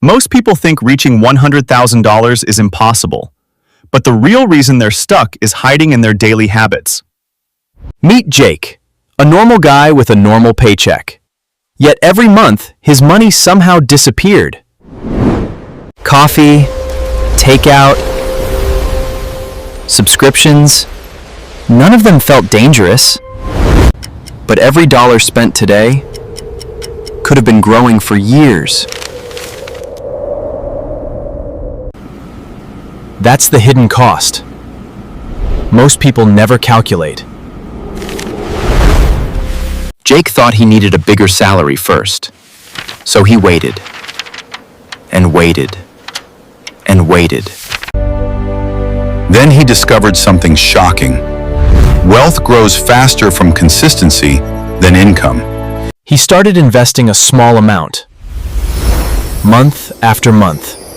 Most people think reaching $100,000 is impossible, but the real reason they're stuck is hiding in their daily habits. Meet Jake, a normal guy with a normal paycheck. Yet every month, his money somehow disappeared. Coffee, takeout, subscriptions, none of them felt dangerous. But every dollar spent today could have been growing for years. That's the hidden cost. Most people never calculate. Jake thought he needed a bigger salary first, so he waited, and waited, and waited. Then he discovered something shocking. Wealth grows faster from consistency than income. He started investing a small amount, month after month.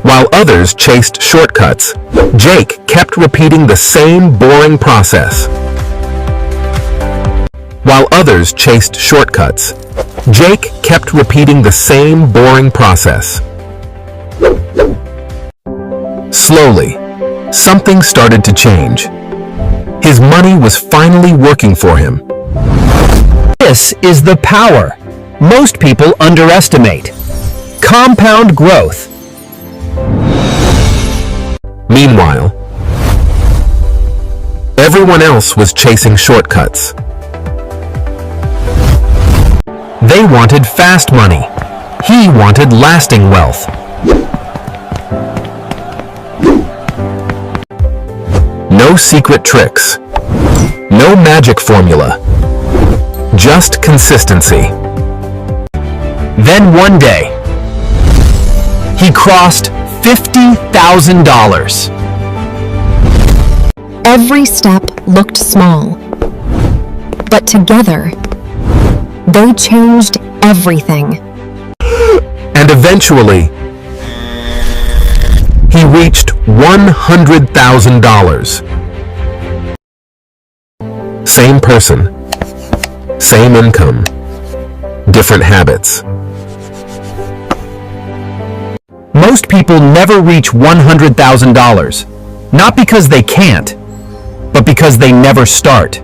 While others chased shortcuts, Jake kept repeating the same boring process. While others chased shortcuts, Jake kept repeating the same boring process. Slowly, something started to change. His money was finally working for him. This is the power most people underestimate. Compound growth. Meanwhile, everyone else was chasing shortcuts. They wanted fast money. He wanted lasting wealth. No secret tricks. No magic formula. Just consistency. Then one day, he crossed $50,000. Every step looked small, but together, they changed everything. And eventually, he reached $100,000. Same person, same income, different habits. Most people never reach $100,000, not because they can't, but because they never start.